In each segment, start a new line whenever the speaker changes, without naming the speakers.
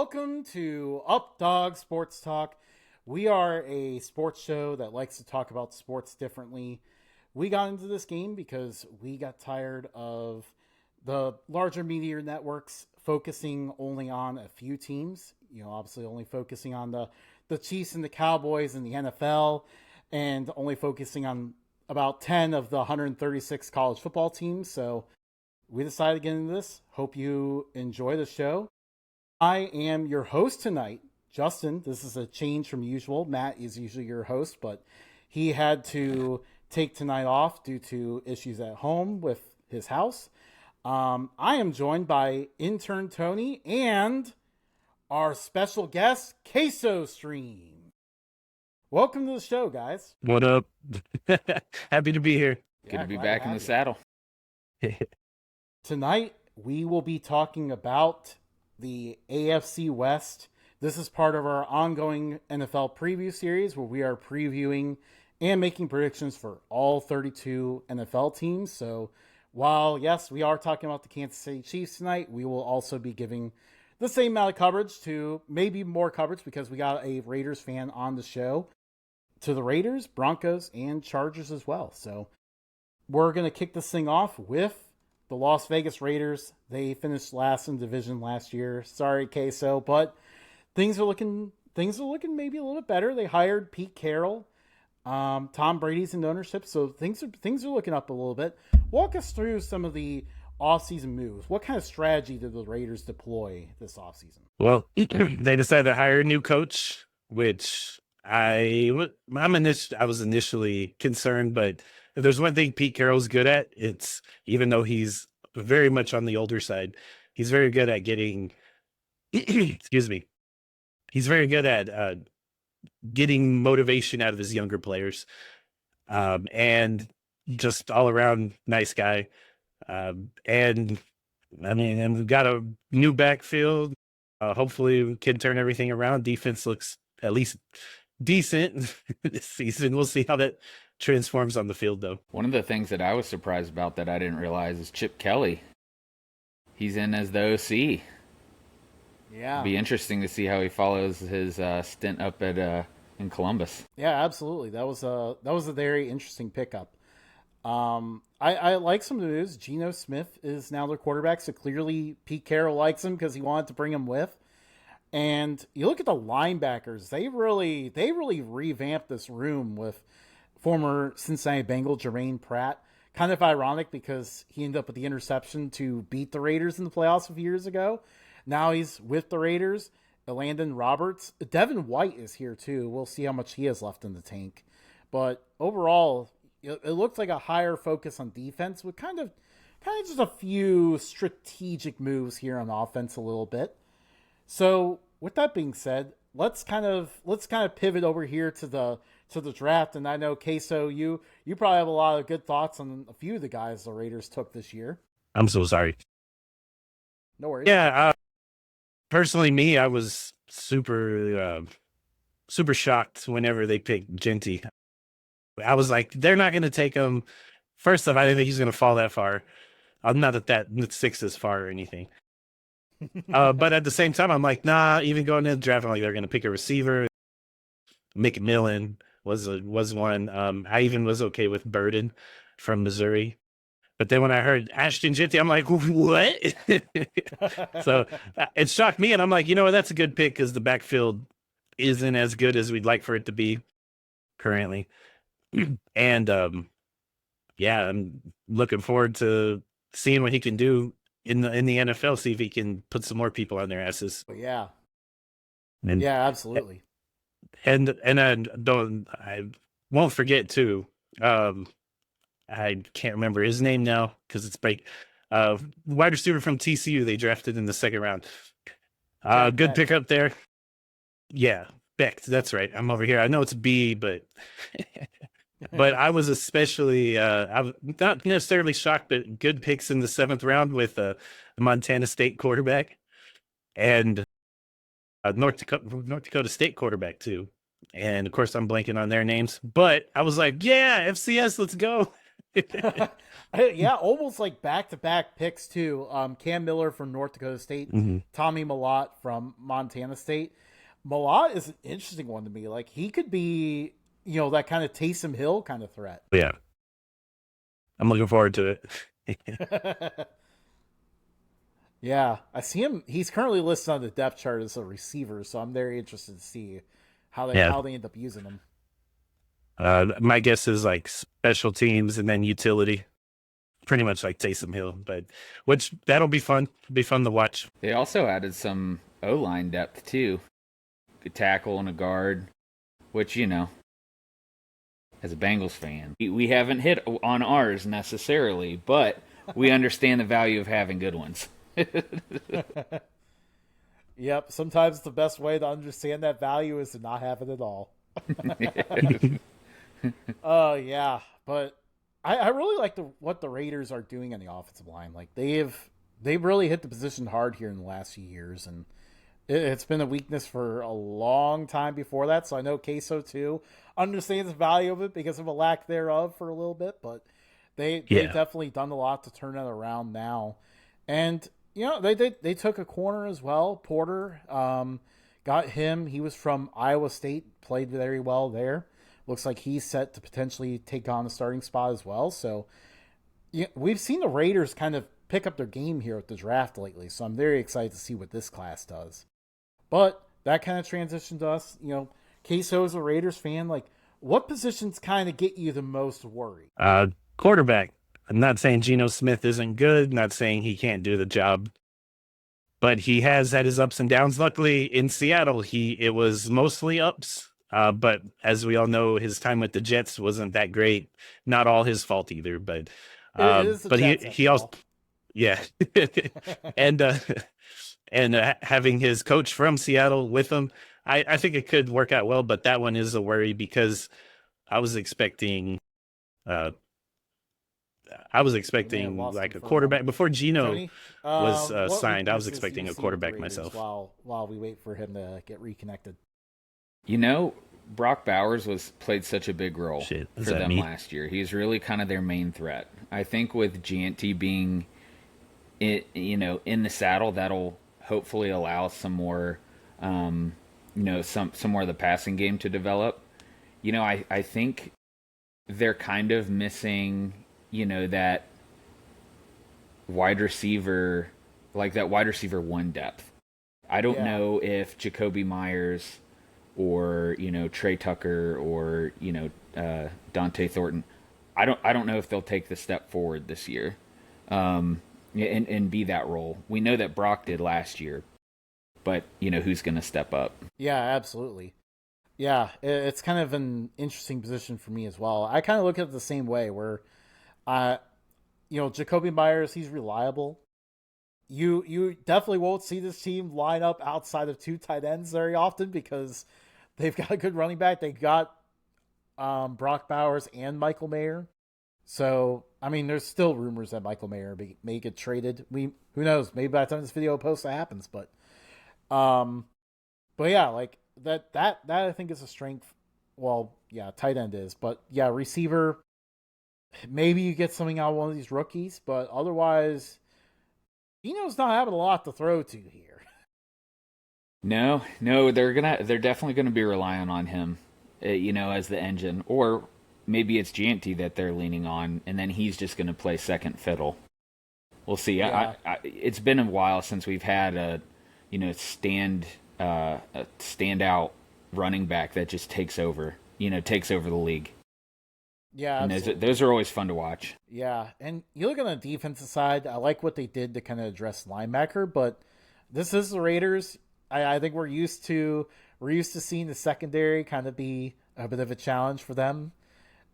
Welcome to Updog Sports Talk. We are a sports show that likes to talk about sports differently. We got into this game because we got tired of the larger media networks focusing only on a few teams. Obviously only focusing on the Chiefs and the Cowboys in the NFL, and only focusing on about 10 of the 136 college football teams. So we decided to get into this. Hope you enjoy the show. I am your host tonight, Justin. This is a change from usual. Matt is usually your host, but he had to take tonight off due to issues at home with his house. I am joined by intern Tony and our special guest, Quesostream. Welcome to the show, guys.
What up? Happy to be here.
Good to be back in the saddle.
Tonight, we will be talking about the AFC West. This is part of our ongoing NFL preview series where we are previewing and making predictions for all 32 NFL teams. So while, yes, we are talking about the Kansas City Chiefs tonight, we will also be giving the same amount of coverage to maybe more coverage because we got a Raiders fan on the show to the Raiders, Broncos, and Chargers as well. So we're going to kick this thing off with the Las Vegas Raiders. They finished last in division last year. Sorry, Queso, but things are looking maybe a little bit better. They hired Pete Carroll. Tom Brady's in ownership, so things are looking up a little bit. Walk us through some of the offseason moves. What kind of strategy did the Raiders deploy this offseason?
Well, they decided to hire a new coach, which I was initially concerned, but if there's one thing Pete Carroll's good at, it's, even though he's very much on the older side, he's very good at getting, excuse me, he's very good at getting motivation out of his younger players, and just all around nice guy. And we've got a new backfield. Hopefully we can turn everything around. Defense looks at least decent this season. We'll see how that transforms on the field, though.
One of the things that I was surprised about that I didn't realize is Chip Kelly. He's in as the OC.
Yeah,
it'll be interesting to see how he follows his stint up at in Columbus.
Yeah, absolutely. That was a very interesting pickup. I like some of the news. Geno Smith is now their quarterback, so clearly Pete Carroll likes him because he wanted to bring him with. And you look at the linebackers; they really revamped this room with former Cincinnati Bengal Jermaine Pratt. Kind of ironic because he ended up with the interception to beat the Raiders in the playoffs a few years ago. Now he's with the Raiders. Landon Roberts. Devin White is here too. We'll see how much he has left in the tank. But overall, it looks like a higher focus on defense with kind of just a few strategic moves here on offense a little bit. So with that being said, let's kind of pivot over here to the draft. And I know, Queso, you probably have a lot of good thoughts on a few of the guys the Raiders took this year.
I'm so sorry.
No worries.
Yeah, personally, me, I was super shocked whenever they picked Jeanty. I was like, they're not going to take him. First off, I didn't think he's going to fall that far. Not that 6 is far or anything. But at the same time, I'm like, nah, even going into the draft, I'm like, they're going to pick a receiver. McMillan was one. I even was okay with Burden from Missouri. But then when I heard Ashton Jeanty, I'm like, what? So it shocked me. And I'm like, you know what? That's a good pick because the backfield isn't as good as we'd like for it to be currently. And yeah, I'm looking forward to seeing what he can do in the NFL, see if he can put some more people on their asses.
Yeah.
And,
yeah, absolutely.
And I won't forget too. I can't remember his name now because it's break. Wide receiver from TCU they drafted in the second round. Good
Beck.
pickup there. Yeah, Beck. That's right. I'm over here. I know it's B, but but I was especially I was not necessarily shocked, but good picks in the 7th round with the Montana State quarterback and North Dakota State quarterback too. And of course, I'm blanking on their names, but I was like, yeah, FCS, let's go.
Yeah, almost like back-to-back picks too. Cam Miller from North Dakota State, Tommy Millott from Montana State. Millott is an interesting one to me. Like he could be, that kind of Taysom Hill kind of threat.
Yeah, I'm looking forward to it.
Yeah, I see him. He's currently listed on the depth chart as a receiver, so I'm very interested to see how they end up using him.
My guess is like special teams and then utility, pretty much like Taysom Hill. But that'll be fun. It'll be fun to watch.
They also added some O-line depth too, a tackle and a guard, which as a Bengals fan, we haven't hit on ours necessarily, but we understand the value of having good ones.
Yep, sometimes the best way to understand that value is to not have it at all. Yeah, but I really like what the Raiders are doing on the offensive line. Like they've really hit the position hard here in the last few years, and it's been a weakness for a long time before that. So I know Queso too understands the value of it because of a lack thereof for a little bit, but they've definitely done a lot to turn it around now. And they took a corner as well. Porter, got him. He was from Iowa State, played very well there. Looks like he's set to potentially take on a starting spot as well. So we've seen the Raiders kind of pick up their game here at the draft lately. So I'm very excited to see what this class does. But that kind of transitioned us. Queso is a Raiders fan. Like, what positions kind of get you the most worried?
Quarterback. I'm not saying Geno Smith isn't good, not saying he can't do the job, but he has had his ups and downs. Luckily, in Seattle, it was mostly ups. But as we all know, his time with the Jets wasn't that great. Not all his fault either, but he also, yeah, and having his coach from Seattle with him, I think it could work out well. But that one is a worry because I was expecting like a quarterback before Geno was signed. I was expecting a quarterback myself.
While we wait for him to get reconnected.
Brock Bowers played such a big role for them last year. He's really kind of their main threat. I think with Jeanty being, in the saddle, that'll hopefully allow some more, some more of the passing game to develop. I think they're kind of missing, that wide receiver, like that wide receiver one depth. I don't know if Jacoby Myers or, Trey Tucker or, Dante Thornton. I don't know if they'll take the step forward this year, and be that role. We know that Brock did last year, but who's going to step up?
Yeah, absolutely. Yeah, it's kind of an interesting position for me as well. I kind of look at it the same way where, Jacoby Myers, he's reliable. You definitely won't see this team line up outside of two tight ends very often because they've got a good running back. They got Brock Bowers and Michael Mayer. So, there's still rumors that Michael Mayer may get traded. Who knows? Maybe by the time this video posts that happens. But yeah, like that I think is a strength. Well, yeah, tight end is. But yeah, receiver, maybe you get something out of one of these rookies. But otherwise, Geno's not having a lot to throw to here.
No, they're definitely gonna be relying on him, as the engine, or maybe it's Jeanty that they're leaning on, and then he's just gonna play second fiddle. We'll see. Yeah. It's been a while since we've had a standout running back that just takes over the league.
Yeah,
and those are always fun to watch.
Yeah, and you look on the defensive side, I like what they did to kind of address linebacker, but this is the Raiders. I think we're used to seeing the secondary kind of be a bit of a challenge for them.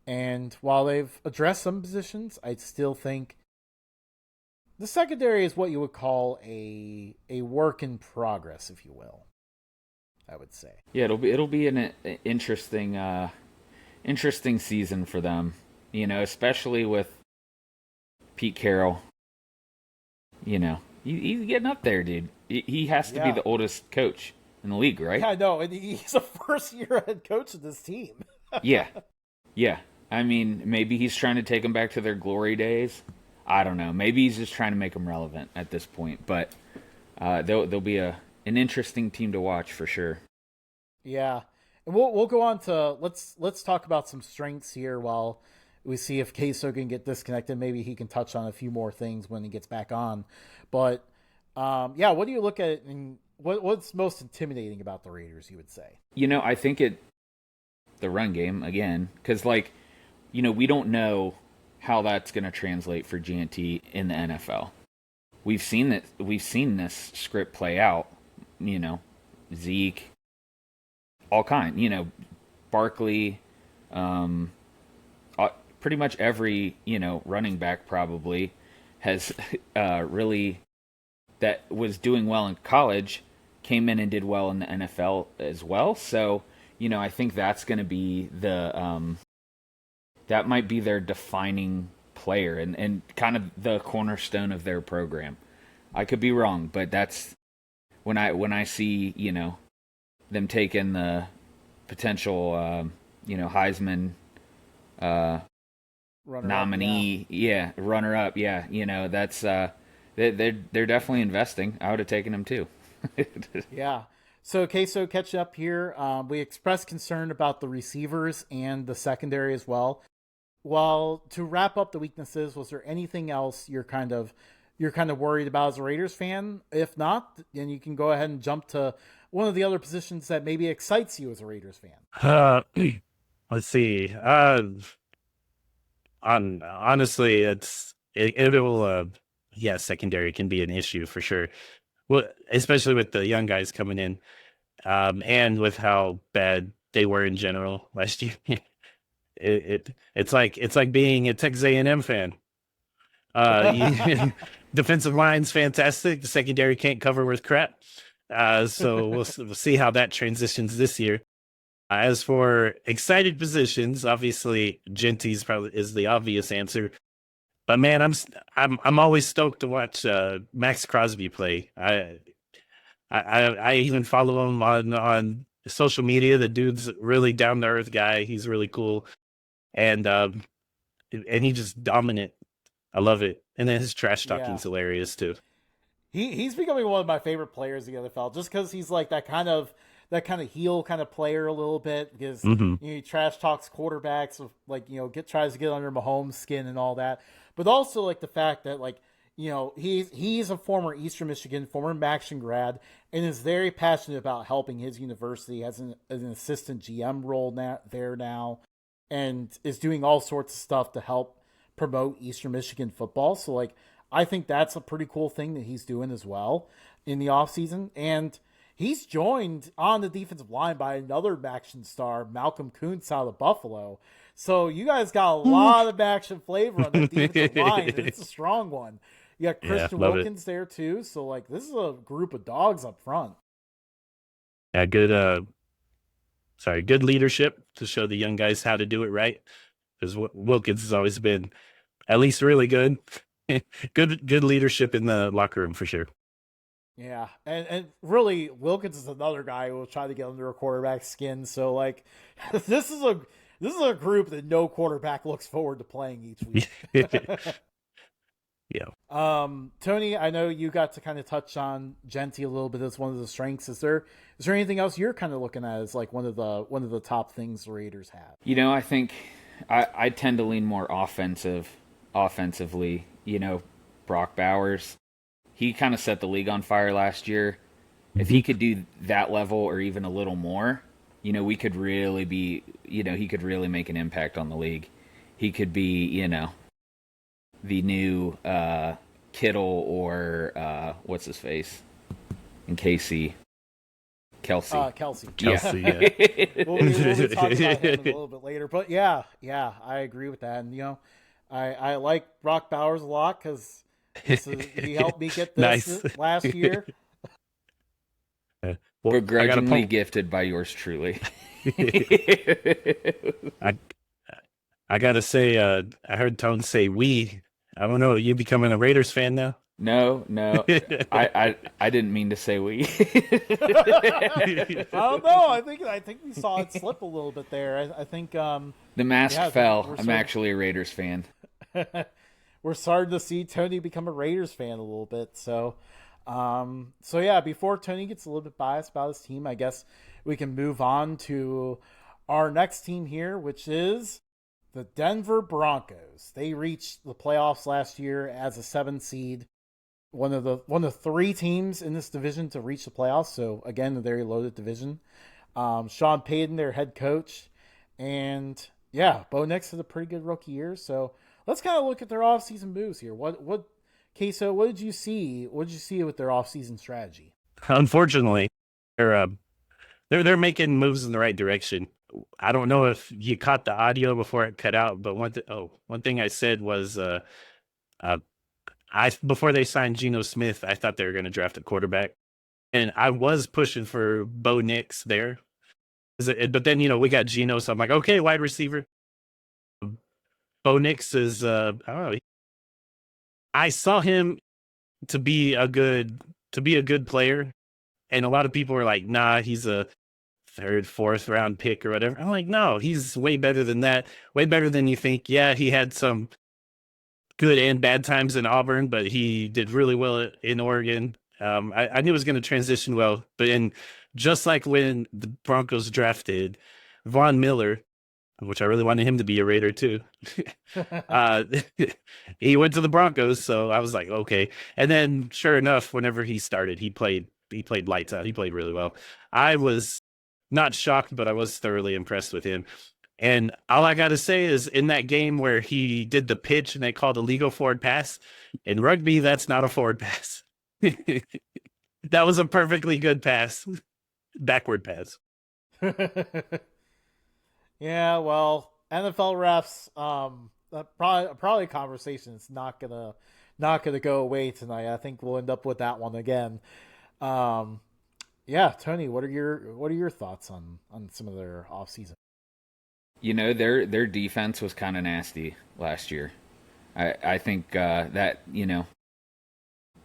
And while they've addressed some positions, I still think the secondary is what you would call a work in progress, if you will. I would say.
Yeah, it'll be an interesting season for them, especially with Pete Carroll. He's getting up there, dude. He has to be the oldest coach in the league, right?
Yeah, I know, and he's a first-year head coach of this team.
Yeah. I mean, maybe he's trying to take them back to their glory days. I don't know. Maybe he's just trying to make them relevant at this point. But they'll be an interesting team to watch for sure.
Yeah, and we'll go on to let's talk about some strengths here while we see if Queso can get disconnected. Maybe he can touch on a few more things when he gets back on. But yeah, what do you look at and what's most intimidating about the Raiders? You would say.
I think the run game again, because we don't know how that's going to translate for Jeanty in the NFL. We've seen this script play out. Zeke, all kind. Barkley, pretty much every running back probably has really that was doing well in college came in and did well in the NFL as well. So I think that's going to be that might be their defining player and kind of the cornerstone of their program. I could be wrong, but that's when I see them taking the potential Heisman nominee, runner up, that's they're definitely investing. I would have taken them too.
Yeah. So, Queso, catching up here, we expressed concern about the receivers and the secondary as well. Well, to wrap up the weaknesses, was there anything else you're kind of worried about as a Raiders fan? If not, then you can go ahead and jump to one of the other positions that maybe excites you as a Raiders fan.
Let's see. Honestly, it will. Secondary can be an issue for sure. Well, especially with the young guys coming in, and with how bad they were in general last year. It's like being a Texas A&M fan. Defensive line's fantastic. The secondary can't cover with crap. So we'll see how that transitions this year. As for excited positions, obviously Jeanty's probably is the obvious answer. But man, I'm always stoked to watch Max Crosby play. I even follow him on social media. The dude's really down to earth guy. He's really cool, and he's just dominant. I love it. And then his trash talking's hilarious too.
He's becoming one of my favorite players in the NFL just because he's like that kind of heel kind of player a little bit because he trash talks quarterbacks of tries to get under Mahomes' skin and all that, but also like the fact that he's a former Eastern Michigan, former Maction grad, and is very passionate about helping his university as an assistant GM role now, and is doing all sorts of stuff to help promote Eastern Michigan football. So I think that's a pretty cool thing that he's doing as well in the offseason. And he's joined on the defensive line by another Maction star, Malcolm Kuntz out of Buffalo. So you guys got a lot of Maction flavor on the defensive line. It's a strong one. You got Christian Wilkins there too. So this is a group of dogs up front.
Yeah, good leadership to show the young guys how to do it right. Because Wilkins has always been at least really good. good leadership in the locker room for sure.
Yeah, and really, Wilkins is another guy who will try to get under a quarterback's skin. So this is a group that no quarterback looks forward to playing each week.
Yeah.
Tony, I know you got to kind of touch on Jeanty a little bit as one of the strengths. Is there anything else you're kind of looking at as one of the top things the Raiders have?
I think I tend to lean more offensively. Brock Bowers, he kind of set the league on fire last year. If he could do that level or even a little more, we could really be, he could really make an impact on the league. He could be, the new Kittle or what's his face in KC. Kelsey.
Kelsey.
Yeah.
we'll be talking about him a little bit later. But yeah, I agree with that. And, I like Brock Bowers a lot because he helped me get this last year.
Begrudgingly gifted by yours truly.
I gotta say, I heard Tone say I don't know, you becoming a Raiders fan now?
No, I didn't mean to say we.
I don't know. I think we saw it slip a little bit there. I think
the mask fell. I'm actually a Raiders fan.
We're starting to see Tony become a Raiders fan a little bit. So yeah, before Tony gets a little bit biased about his team, I guess we can move on to our next team here, which is the Denver Broncos. They reached the playoffs last year as a 7 seed. One of the 3 teams in this division to reach the playoffs. So again, a very loaded division. Sean Payton, their head coach, and yeah, Bo Nix had a pretty good rookie year. So let's kind of look at their offseason moves here. Queso, what did you see? What did you see with their offseason strategy?
Unfortunately, they're making moves in the right direction. I don't know if you caught the audio before it cut out, but one thing I said was before they signed Geno Smith, I thought they were going to draft a quarterback, and I was pushing for Bo Nix there. But then we got Geno, so I'm like, okay, wide receiver. Bo Nix is I don't know. I saw him to be a good player, and a lot of people were like, nah, he's a 3rd, 4th round pick or whatever. I'm like, no, he's way better than that. Way better than you think. Yeah, he had some good and bad times in Auburn, but he did really well in Oregon. I knew it was going to transition well, but just like when the Broncos drafted Von Miller, which I really wanted him to be a Raider too, he went to the Broncos, so I was like, okay. And then, sure enough, whenever he started, he played lights out. He played really well. I was not shocked, but I was thoroughly impressed with him. And all I got to say is in that game where he did the pitch and they called a legal forward pass, in rugby, that's not a forward pass. That was a perfectly good pass. Backward pass.
Yeah, well, NFL refs, probably a conversation that's not gonna go away tonight. I think we'll end up with that one again. Yeah, Tony, what are your thoughts on some of their offseason?
Their defense was kind of nasty last year. I think that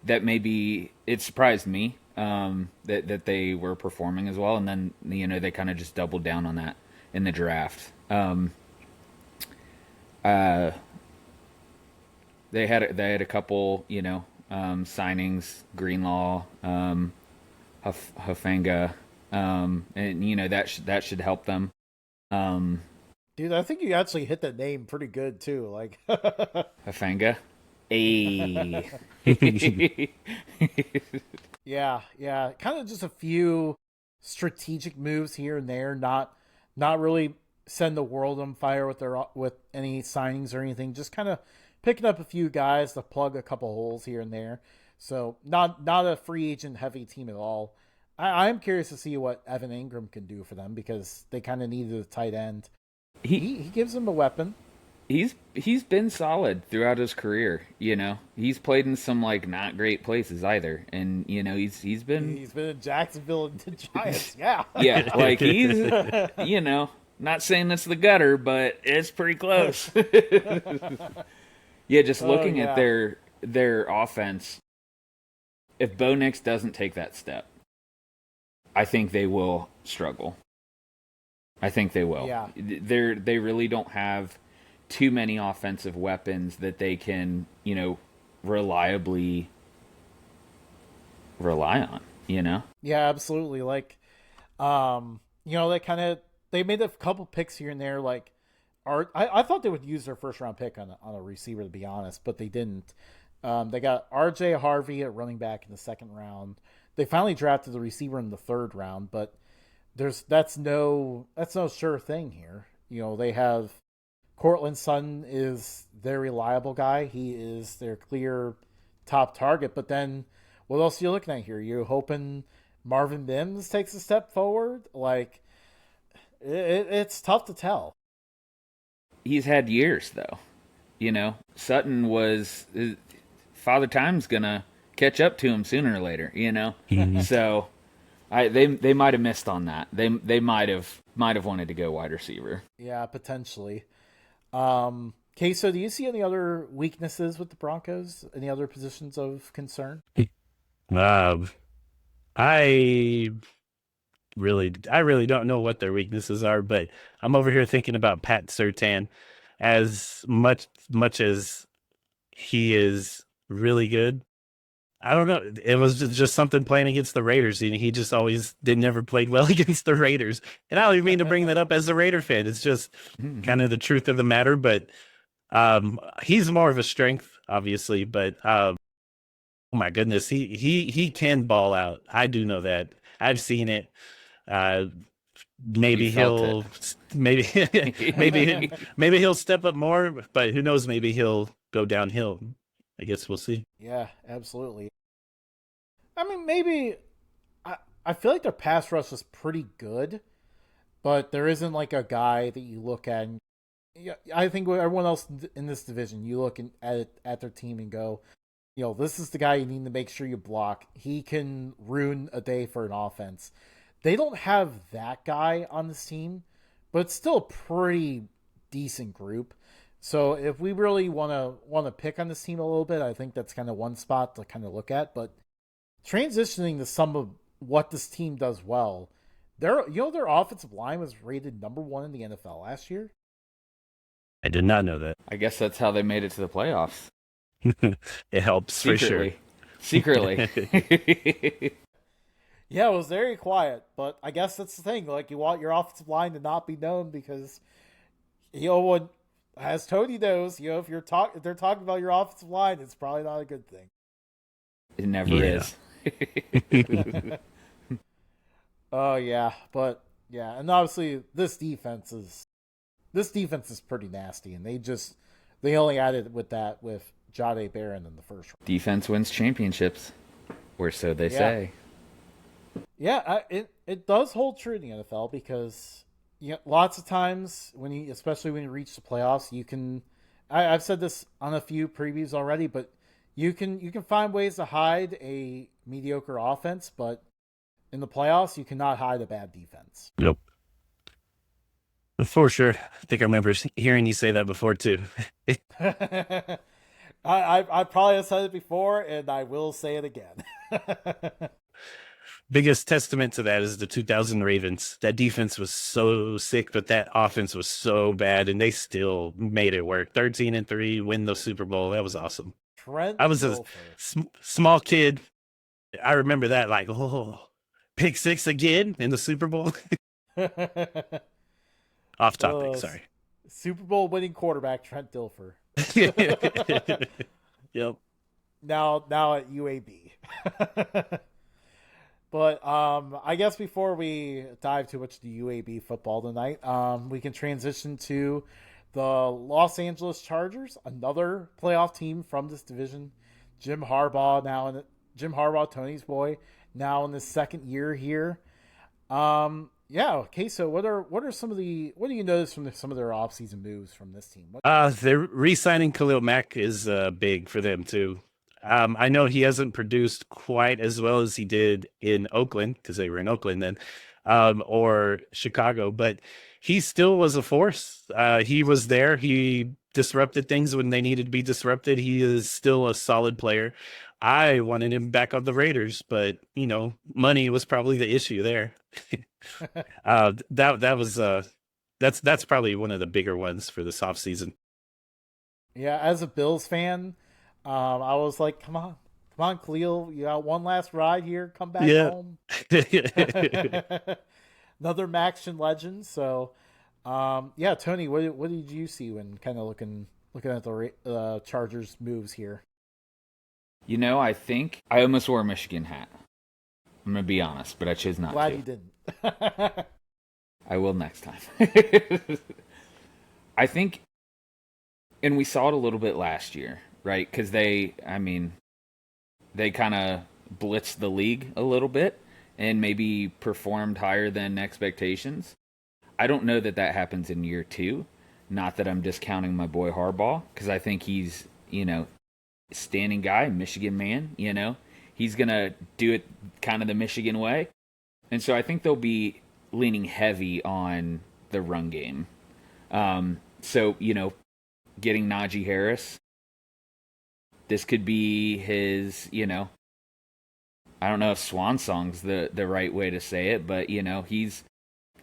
that maybe it surprised me that they were performing as well, and then they kind of just doubled down on that in the draft. They had a couple signings, Greenlaw, Hufanga, and that should help them.
Dude, I think you actually hit that name pretty good too. Like
Hufanga. Hey.
Yeah. Kind of just a few strategic moves here and there. Not really send the world on fire with any signings or anything. Just kind of picking up a few guys to plug a couple holes here and there. So not a free agent heavy team at all. I'm curious to see what Evan Ingram can do for them because they kind of needed a tight end. He gives them a weapon.
He's been solid throughout his career. He's played in some not great places either, and he's been
in Jacksonville and the Giants. Yeah,
yeah, he's not saying that's the gutter, but it's pretty close. Yeah, just looking at their offense, if Bo Nix doesn't take that step, I think they will struggle. I think they will.
Yeah.
They really don't have too many offensive weapons that they can, reliably rely on,
Yeah, absolutely. They made a couple picks here and there. I thought they would use their first round pick on a receiver, to be honest, but they didn't. They got R.J. Harvey at running back in the 2nd round. They finally drafted the receiver in the 3rd round, but that's no sure thing here. They have Cortland Sutton is their reliable guy. He is their clear top target. But then what else are you looking at here? You're hoping Marvin Mims takes a step forward? It's tough to tell.
He's had years, though. Sutton was... Father Time's going to catch up to him sooner or later, So they might have missed on that. They might have wanted to go wide receiver.
Yeah, potentially. Okay, so do you see any other weaknesses with the Broncos? Any other positions of concern?
Uh, I I really don't know what their weaknesses are, but I'm over here thinking about Pat Surtain. As much as he is really good, I don't know. It was just something playing against the Raiders. He just always never played well against the Raiders. And I don't even mean to bring that up as a Raider fan. It's just kind of the truth of the matter. But he's more of a strength, obviously. But oh my goodness, he can ball out. I do know that. I've seen it. Uh, maybe he'll maybe maybe he'll step up more, but who knows? Maybe he'll go downhill. I guess we'll see.
Yeah, absolutely. I mean, maybe I feel like their pass rush is pretty good, but there isn't like a guy that you look at. And, yeah, I think with everyone else in this division, you look at their team and go, this is the guy you need to make sure you block. He can ruin a day for an offense. They don't have that guy on this team, but it's still a pretty decent group. So if we really want to pick on this team a little bit, I think that's kind of one spot to kind of look at. But transitioning to some of what this team does well, their offensive line was rated number 1 in the NFL last year.
I did not know that.
I guess that's how they made it to the playoffs.
It helps
Secretly.
for sure.
Secretly.
Yeah, it was very quiet, but I guess that's the thing. Like, you want your offensive line to not be known because, as Tony knows, if they're talking about your offensive line, it's probably not a good thing.
It never is.
Oh yeah, but yeah, and obviously this defense is pretty nasty, and they only added with Jahdae Barron in the first round.
Defense wins championships, or so they say.
Yeah, it does hold true in the NFL because lots of times especially when you reach the playoffs, you can. I've said this on a few previews already, but you can find ways to hide a mediocre offense, but in the playoffs, you cannot hide a bad defense.
Nope. For sure. I think I remember hearing you say that before too.
I probably have said it before, and I will say it again.
Biggest testament to that is the 2000 Ravens. That defense was so sick, but that offense was so bad, and they still made it work. 13-3, win the Super Bowl. That was awesome. I was a small kid. I remember that, like, pick 6 again in the Super Bowl. Off topic, sorry.
Super Bowl winning quarterback Trent Dilfer.
Yep.
Now at UAB. But I guess before we dive too much into UAB football tonight, we can transition to the Los Angeles Chargers, another playoff team from this division. Jim Harbaugh, Tony's boy, now in his second year here. Okay. So what do you notice from some of their offseason moves from this team?
They're re-signing Khalil Mack is big for them too. I know he hasn't produced quite as well as he did in Oakland because they were in Oakland then, or Chicago, but he still was a force. He was there. He disrupted things when they needed to be disrupted. He is still a solid player. I wanted him back on the Raiders, but money was probably the issue there. That's probably one of the bigger ones for this offseason.
Yeah, as a Bills fan, I was like, come on, Khalil, you got one last ride here. Come back home. Another Maxion legend. So, Tony, what did you see when kind of looking at the Chargers moves here?
I think I almost wore a Michigan hat. I'm going to be honest, but I chose not to.
Glad you didn't.
I will next time. I think, and we saw it a little bit last year, right? Because they kind of blitzed the league a little bit and maybe performed higher than expectations. I don't know that happens in year 2. Not that I'm discounting my boy Harbaugh, because I think he's, standing guy, Michigan man, he's going to do it kind of the Michigan way. And so I think they'll be leaning heavy on the run game. getting Najee Harris. This could be his, I don't know if swan song's the right way to say it, but he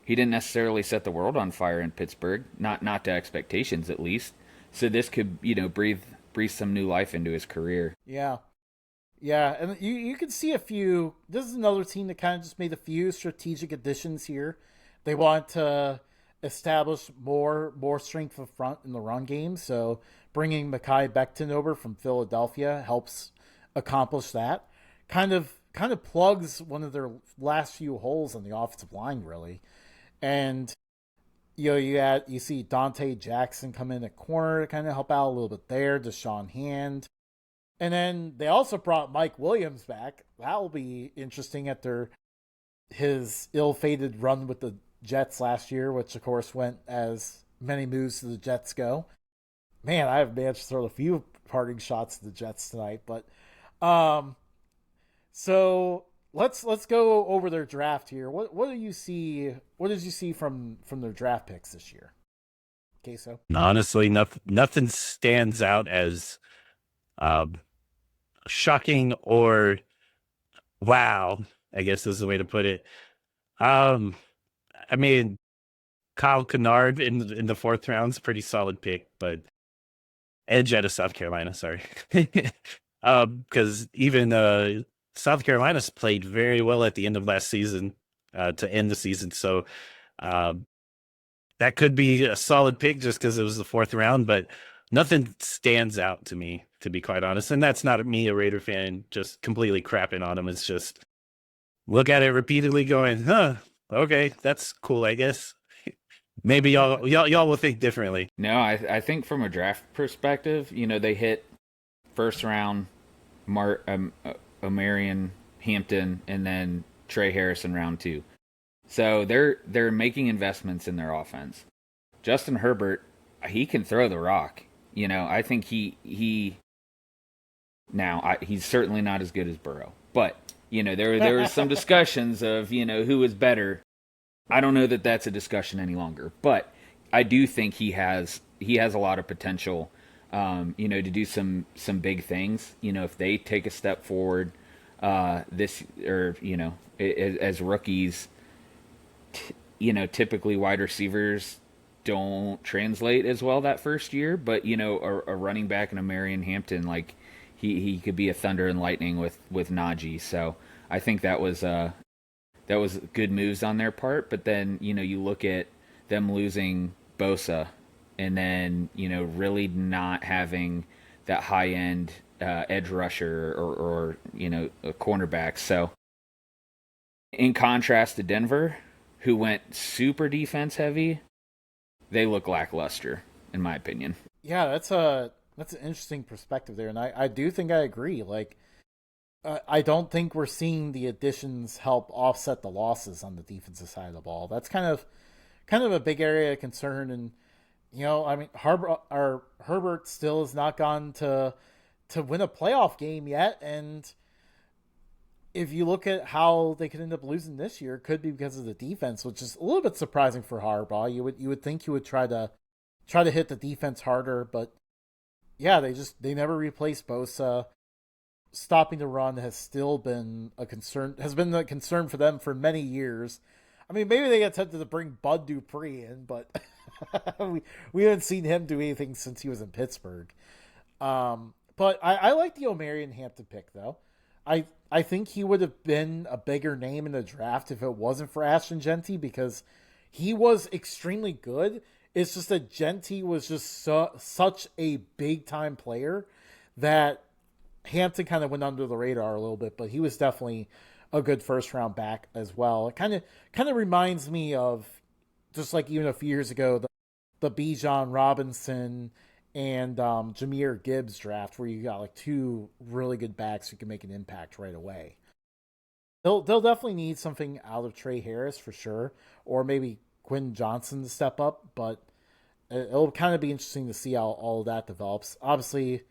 didn't necessarily set the world on fire in Pittsburgh, not to expectations at least. So this could, breathe some new life into his career.
Yeah. Yeah, and you can see a few. This is another team that kind of just made a few strategic additions here. They want to establish more strength of front in the run game, so bringing Mekhi Becton over from Philadelphia helps accomplish that. Kind of plugs one of their last few holes on the offensive line, really. And you see Dante Jackson come in at corner to kind of help out a little bit there. Deshaun Hand. And then they also brought Mike Williams back. That will be interesting after his ill-fated run with the Jets last year, which of course went as many moves to the Jets go. Man, I have managed to throw a few parting shots to the Jets tonight, but so let's go over their draft here. What do you see? What did you see from their draft picks this year? Queso?
Honestly, nothing stands out as shocking or wow, I guess is the way to put it. I mean, Kyle Kennard in the 4th round's a pretty solid pick, but edge out of South Carolina, sorry. Because even South Carolina's played very well at the end of last season to end the season. So that could be a solid pick just because it was the 4th round, but nothing stands out to me, to be quite honest. And that's not me, a Raider fan, just completely crapping on him. It's just look at it repeatedly going, okay, that's cool, I guess. Maybe y'all will think differently.
No, I think from a draft perspective, they hit 1st round Omarion Hampton and then Trey Harris in round 2. So they're making investments in their offense. Justin Herbert, he can throw the rock. I think he's certainly not as good as Burrow, but there was some discussions of who was better. I don't know that that's a discussion any longer, but I do think he has a lot of potential, to do some big things. If they take a step forward, as rookies, typically wide receivers don't translate as well that first year, but a running back in a Marion Hampton, like he could be a thunder and lightning with Najee. So I think that was good moves on their part. But then you look at them losing Bosa, and then really not having that high end edge rusher or a cornerback. So in contrast to Denver, who went super defense heavy, they look lackluster, in my opinion.
Yeah, that's an interesting perspective there, and I do think I agree. Like, I don't think we're seeing the additions help offset the losses on the defensive side of the ball. That's kind of a big area of concern, and Herbert still has not gone to win a playoff game yet, and if you look at how they could end up losing this year, it could be because of the defense, which is a little bit surprising for Harbaugh. You would think he would try to hit the defense harder, but yeah, they never replaced Bosa. Stopping the run has still been a concern. Has been a concern for them for many years. I mean, maybe they got tempted to bring Bud Dupree in, but we haven't seen him do anything since he was in Pittsburgh. But I like the Omarion Hampton pick, though. I think he would have been a bigger name in the draft if it wasn't for Ashton Jeanty, because he was extremely good. It's just that Jeanty was just such a big-time player that Hampton kind of went under the radar a little bit, but he was definitely a good first-round back as well. It kind of reminds me of, just like even a few years ago, the Bijan Robinson and Jahmyr Gibbs draft, where you got like 2 really good backs who can make an impact right away. They'll definitely need something out of Trey Harris for sure, or maybe Quinn Johnson to step up, but it'll kind of be interesting to see how all of that develops. Obviously,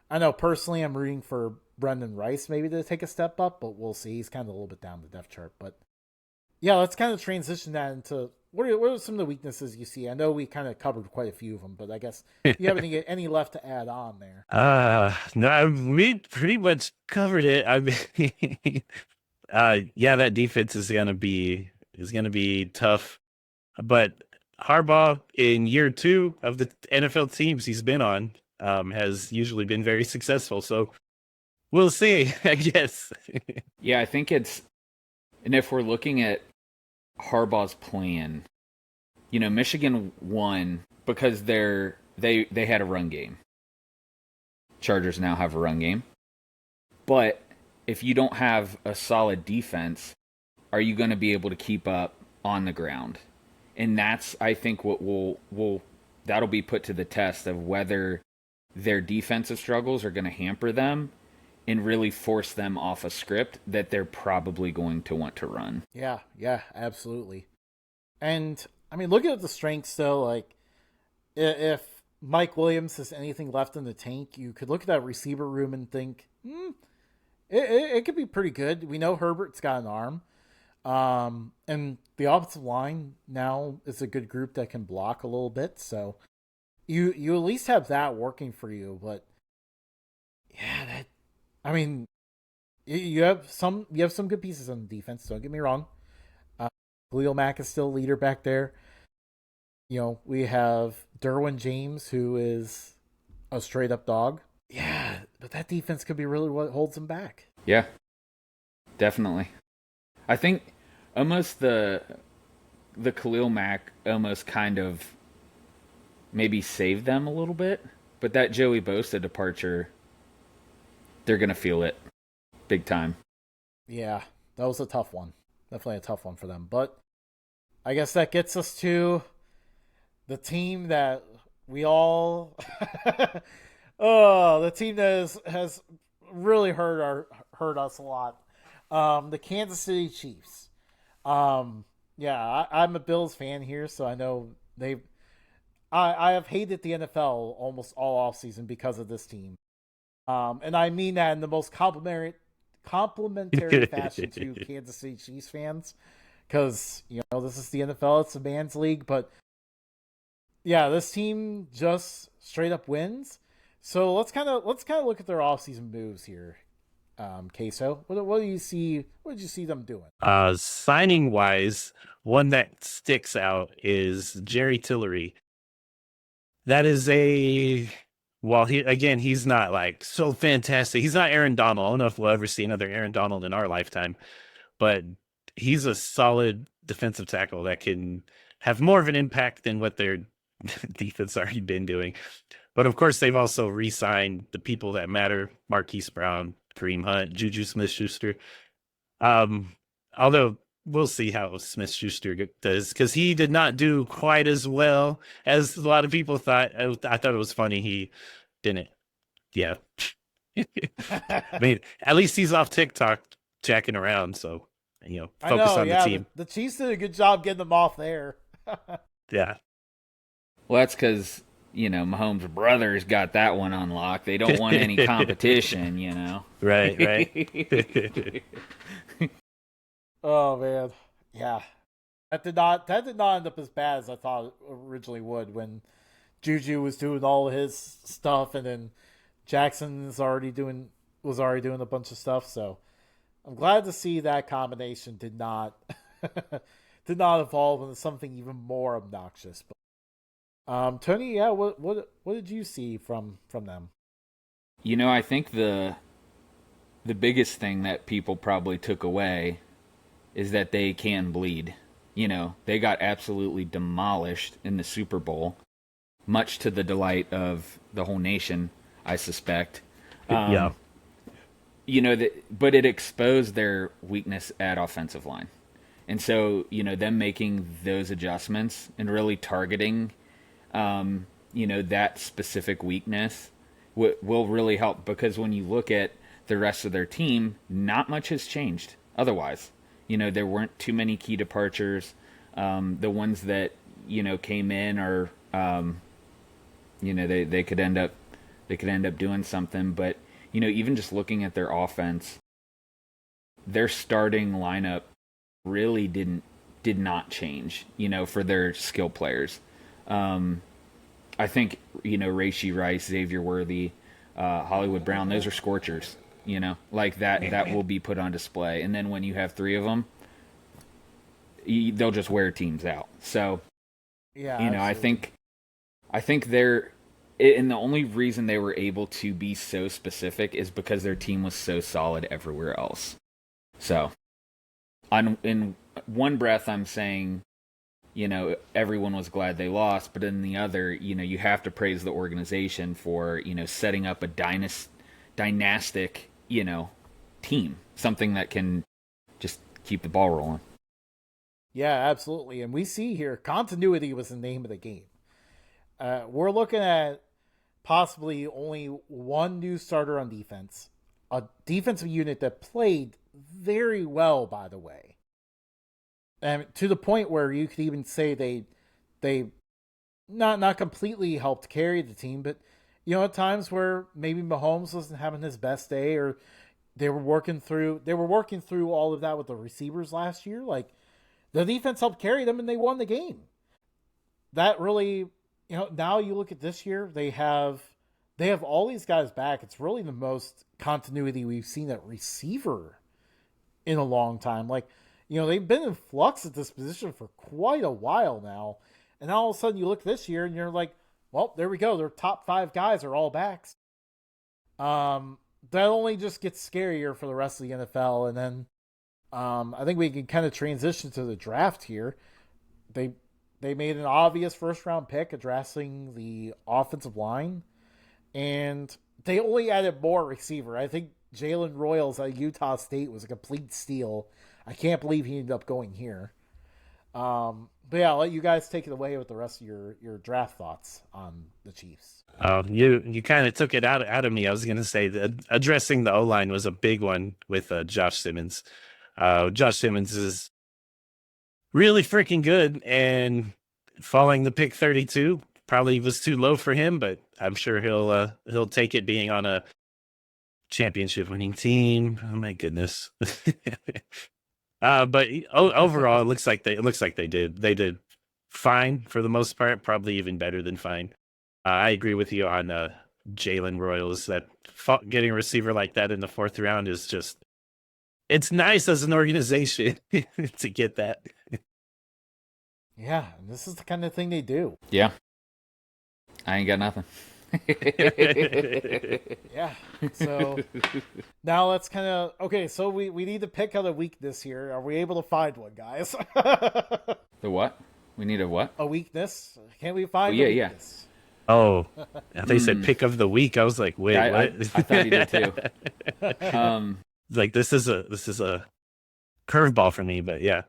I know personally I'm rooting for Brendan Rice maybe to take a step up, but we'll see. He's kind of a little bit down the depth chart. But yeah, let's kind of transition that into what are some of the weaknesses you see? I know we kind of covered quite a few of them, but I guess do you have any left to add on there?
No, we pretty much covered it. I mean, yeah, that defense is gonna be tough. But Harbaugh in year 2 of the NFL teams he's been on has usually been very successful. So we'll see, I guess.
Yeah, I think and if we're looking at Harbaugh's plan, Michigan won because they had a run game. Chargers now have a run game. But if you don't have a solid defense, are you going to be able to keep up on the ground? And that's, I think, what that'll be put to the test of whether their defensive struggles are going to hamper them and really force them off a script that they're probably going to want to run.
Yeah, absolutely. And, I mean, looking at the strengths, though, like, if Mike Williams has anything left in the tank, you could look at that receiver room and think, it could be pretty good. We know Herbert's got an arm. And the offensive line now is a good group that can block a little bit. So you at least have that working for you. But yeah, you have some good pieces on the defense. Don't get me wrong. Khalil Mack is still leader back there. We have Derwin James, who is a straight up dog. Yeah, but that defense could be really what holds them back.
Yeah, definitely. I think almost the Khalil Mack almost kind of maybe saved them a little bit, but that Joey Bosa departure, they're going to feel it big time.
Yeah, that was a tough one. Definitely a tough one for them. But I guess that gets us to the team that we all... the team that has really hurt us a lot. The Kansas City Chiefs. I'm a Bills fan here, so I know I have hated the NFL almost all offseason because of this team. And I mean that in the most complimentary fashion to Kansas City Chiefs fans, because this is the NFL, it's a man's league. But yeah, this team just straight up wins. So let's kind of look at their offseason moves here. Queso, what do you see? What did you see them doing?
Signing wise, one that sticks out is Jerry Tillery. That is he's not like so fantastic. He's not Aaron Donald. I don't know if we'll ever see another Aaron Donald in our lifetime, but he's a solid defensive tackle that can have more of an impact than what their defense already been doing. But of course, they've also re-signed the people that matter: Marquise Brown, Kareem Hunt, Juju Smith-Schuster. Although we'll see how Smith-Schuster does, because he did not do quite as well as a lot of people thought. I thought it was funny he didn't. Yeah. I mean, at least he's off TikTok jacking around, so focus on the team.
The Chiefs did a good job getting them off there.
Yeah.
Well, that's because Mahomes' brothers got that one unlocked. They don't want any competition,
Right.
Oh man, yeah. That did not end up as bad as I thought it originally would, when Juju was doing all his stuff and then Jackson was already doing a bunch of stuff. So I'm glad to see that combination did not evolve into something even more obnoxious. But Tony, yeah, what did you see from them?
I think the biggest thing that people probably took away is that they can bleed. They got absolutely demolished in the Super Bowl, much to the delight of the whole nation, I suspect.
Yeah.
But it exposed their weakness at offensive line. And so, them making those adjustments and really targeting, that specific weakness will really help, because when you look at the rest of their team, not much has changed otherwise. There weren't too many key departures. The ones that, came in are, they could end up doing something. But, even just looking at their offense, their starting lineup really didn't did not change, for their skill players. I think, Rashee Rice, Xavier Worthy, Hollywood Brown, those are scorchers, like that will be put on display. And then when you have three of them, they'll just wear teams out. So,
yeah,
I think they're, and the only reason they were able to be so specific is because their team was so solid everywhere else. So, in one breath, I'm saying, everyone was glad they lost, but in the other, you have to praise the organization for, setting up a dynastic, team, something that can just keep the ball rolling.
Yeah, absolutely. And we see here, continuity was the name of the game. We're looking at possibly only one new starter on defense, a defensive unit that played very well, by the way. And to the point where you could even say they not completely helped carry the team, but at times where maybe Mahomes wasn't having his best day, or they were working through all of that with the receivers last year. Like, the defense helped carry them and they won the game. That really, now you look at this year, they have all these guys back. It's really the most continuity we've seen at receiver in a long time. Like, they've been in flux at this position for quite a while now. And all of a sudden you look this year and you're like, well, there we go. Their top 5 guys are all backs. That only just gets scarier for the rest of the NFL. And then I think we can kind of transition to the draft here. They made an obvious first-round pick addressing the offensive line. And they only added more receiver. I think Jalen Royals at Utah State was a complete steal. I can't believe he ended up going here. But yeah, I'll let you guys take it away with the rest of your draft thoughts on the Chiefs.
Oh, you kind of took it out of me. I was going to say that addressing the O-line was a big one with Josh Simmons. Josh Simmons is really freaking good, and falling the pick 32 probably was too low for him, but I'm sure he'll take it being on a championship winning team. Oh my goodness. But overall, it looks like they did fine for the most part, probably even better than fine. I agree with you on Jalen Royals, that getting a receiver like that in the 4th round is just, it's nice as an organization to get that.
Yeah, and this is the kind of thing they do.
Yeah. I ain't got nothing.
Yeah. So now let's kind of, okay, so we need to pick out a weakness here. Are we able to find one, guys?
The what? We need a what?
A weakness. Can we find
a
weakness?
Yeah.
Oh, they said pick of the week. I was like, wait, what?
I thought you did too.
Like this is a curveball for me, but yeah.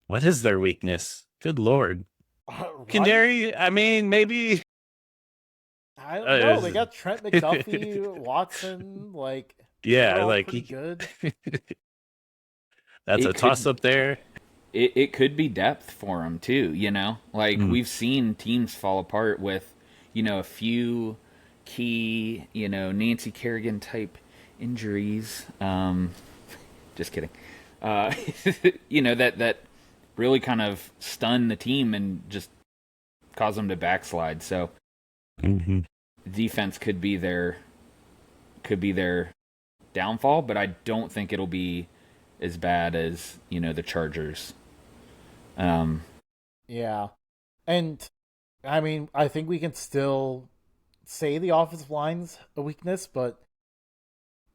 What is their weakness? Good Lord. Canary, I mean, maybe.
I don't know. They got Trent McDuffie, Watson, like.
Yeah, like
good.
That's a toss up there.
It could be depth for them too, Like we've seen teams fall apart with, a few key, Nancy Kerrigan type injuries. Just kidding. That really kind of stun the team and just cause them to backslide. So defense could be their downfall, but I don't think it'll be as bad as, the Chargers.
Yeah. And I mean, I think we can still say the offensive line's a weakness, but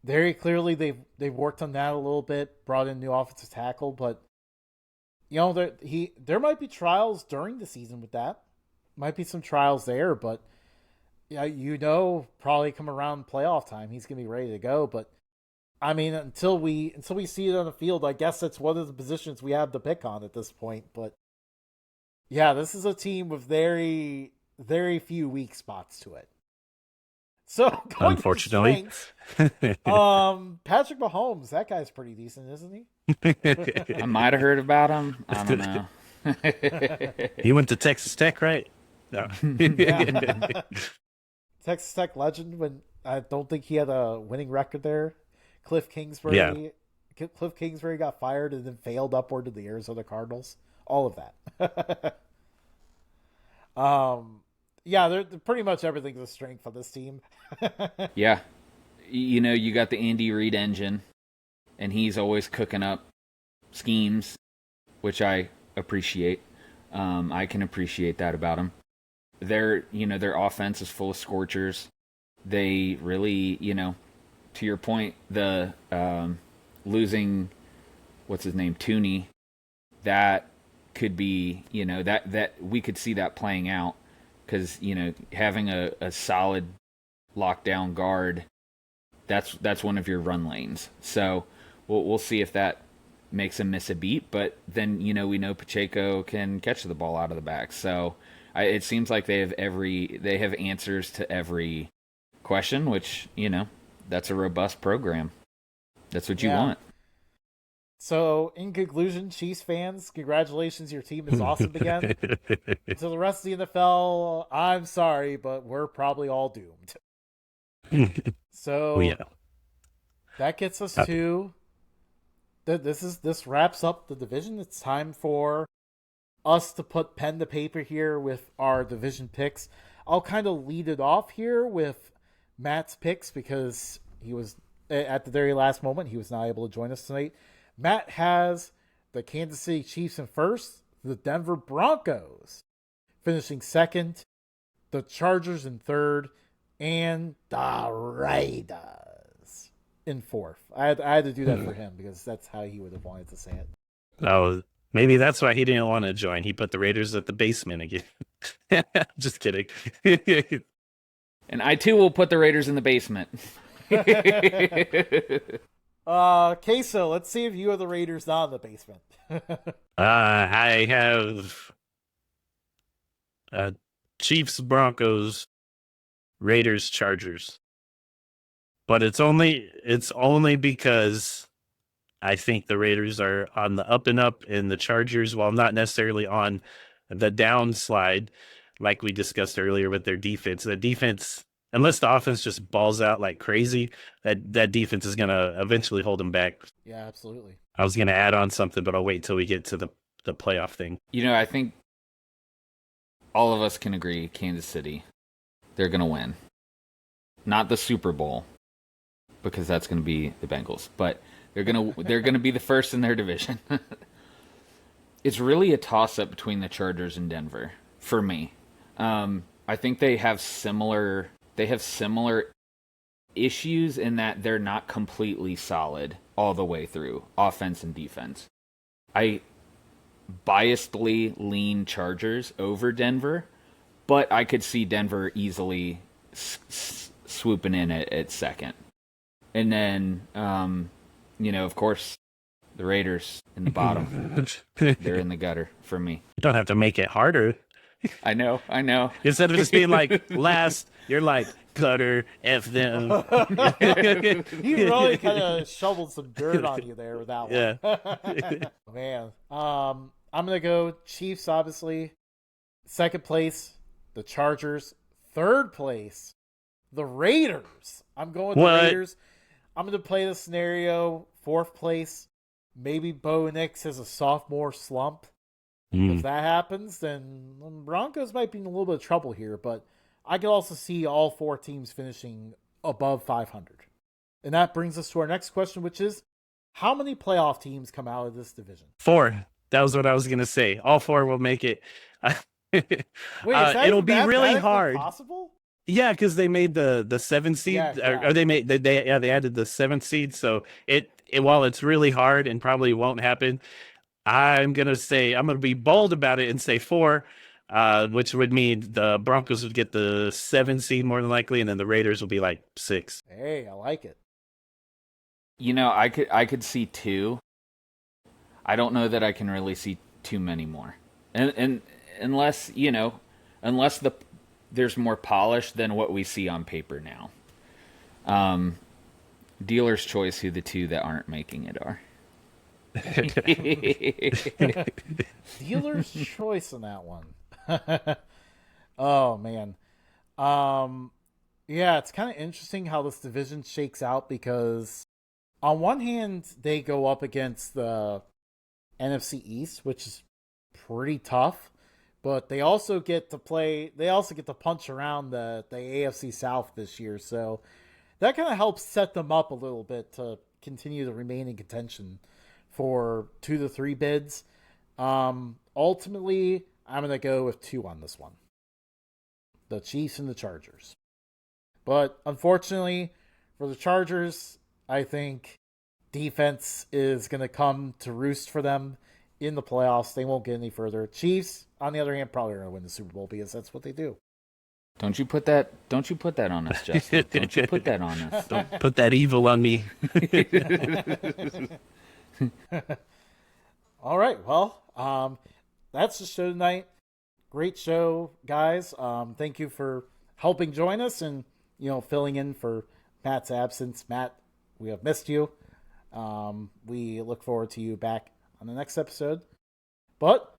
very clearly they've worked on that a little bit, brought in new offensive tackle, but there might be trials during the season with that. Might be some trials there, but yeah, probably come around playoff time, he's gonna be ready to go. But I mean, until we see it on the field, I guess that's one of the positions we have to pick on at this point. But yeah, this is a team with very, very few weak spots to it. So
unfortunately,
Patrick Mahomes, that guy's pretty decent, isn't he?
I might have heard about him. I don't know.
He went to Texas Tech, right? No.
Texas Tech legend. When I don't think he had a winning record there. Cliff Kingsbury Cliff Kingsbury got fired and then failed upward to the Arizona Cardinals. All of that. Yeah, they're pretty much everything's a strength on this team.
Yeah. You got the Andy Reid engine, and he's always cooking up schemes, which I appreciate. I can appreciate that about him. Their offense is full of scorchers. They really, to your point, the losing, what's his name, Tooney, that could be, that we could see that playing out because, having a solid lockdown guard, that's one of your run lanes. So we'll see if that makes him miss a beat, but then, we know Pacheco can catch the ball out of the back. So it seems like they have answers to every question, which, that's a robust program. That's what you want.
So, in conclusion, Chiefs fans, congratulations, your team is awesome again. To the rest of the NFL, I'm sorry, but we're probably all doomed. So, that gets us to this wraps up the division. It's time for us to put pen to paper here with our division picks. I'll kind of lead it off here with Matt's picks because he was at the very last moment. He was not able to join us tonight. Matt has the Kansas City Chiefs in first, the Denver Broncos finishing second, the Chargers in third, and the Raiders in fourth. I had to do that for him because that's how he would have wanted to say it.
Oh, maybe that's why he didn't want to join. He put the Raiders at the basement again. Just kidding.
And I too will put the Raiders in the basement.
Queso, let's see if you are the Raiders not in the basement.
I have Chiefs, Broncos, Raiders, Chargers. But it's only because I think the Raiders are on the up and up, and the Chargers, while not necessarily on the downslide, like we discussed earlier with their defense. The defense, unless the offense just balls out like crazy, that defense is going to eventually hold them back.
Yeah, absolutely.
I was going to add on something, but I'll wait till we get to the playoff thing.
I think all of us can agree Kansas City, they're going to win. Not the Super Bowl, because that's going to be the Bengals, but they're going to be the first in their division. It's really a toss-up between the Chargers and Denver for me. I think they have similar issues in that they're not completely solid all the way through, offense and defense. I biasedly lean Chargers over Denver, but I could see Denver easily swooping in at second. And then, of course, the Raiders in the bottom. They're in the gutter for me.
You don't have to make it harder.
I know.
Instead of just being like last, you're like gutter, F them.
He really kind of shoveled some dirt on you there with that one.
Yeah.
Man. I'm going to go Chiefs, obviously. Second place, the Chargers. Third place, the Raiders. I'm going with the Raiders. I'm going to play the scenario. Fourth place, maybe Bo Nix has a sophomore slump. If that happens, then Broncos might be in a little bit of trouble here, but I could also see all four teams finishing above 500. And that brings us to our next question, which is, how many playoff teams come out of this division?
4. That was what I was going to say. All 4 will make it.
Wait,
it'll be really hard.
Possible?
Yeah, because they made the 7th seed, or they added the 7th seed. So it while it's really hard and probably won't happen, I'm gonna be bold about it and say 4, which would mean the Broncos would get the 7th seed more than likely, and then the Raiders will be like 6.
Hey, I like it.
I could see 2. I don't know that I can really see too many more, and unless there's more polish than what we see on paper now. Dealer's choice who the 2 that aren't making it are.
Dealer's choice on that one. Oh, man. Yeah, it's kind of interesting how this division shakes out because on one hand, they go up against the NFC East, which is pretty tough, but they also get to punch around the AFC South this year. So that kind of helps set them up a little bit to continue to remain in contention for 2 to 3 bids. Ultimately, I'm going to go with 2 on this one. The Chiefs and the Chargers. But unfortunately, for the Chargers, I think defense is going to come to roost for them in the playoffs. They won't get any further. Chiefs, on the other hand, probably are going to win the Super Bowl because that's what they do.
Don't you put that on us, Justin. Don't you put that on us.
Don't put that evil on me.
All right. Well, that's the show tonight. Great show, guys. Thank you for helping join us and, filling in for Matt's absence. Matt, we have missed you. We look forward to you back on the next episode. But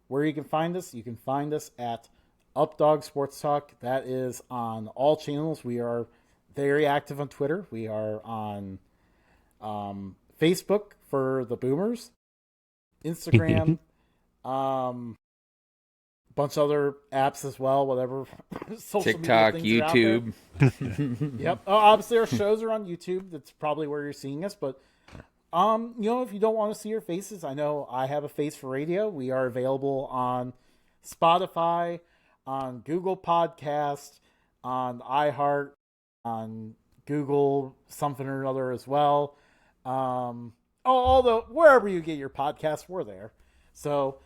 where you can find us at Updog Sports Talk. That is on all channels. We are very active on Twitter. We are on Facebook for the Boomers, Instagram, bunch of other apps as well, whatever. Social
TikTok, YouTube.
Yep. Obviously, our shows are on YouTube. That's probably where you're seeing us. But, if you don't want to see your faces, I know I have a face for radio. We are available on Spotify, on Google Podcast, on iHeart, on Google something or another as well. Although wherever you get your podcasts, we're there. So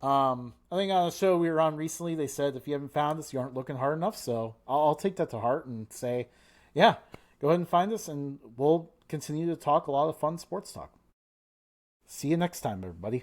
I think on a show we were on recently, they said if you haven't found us, you aren't looking hard enough. So I'll take that to heart and say, yeah, go ahead and find us, and we'll continue to talk a lot of fun sports talk. See you next time, everybody.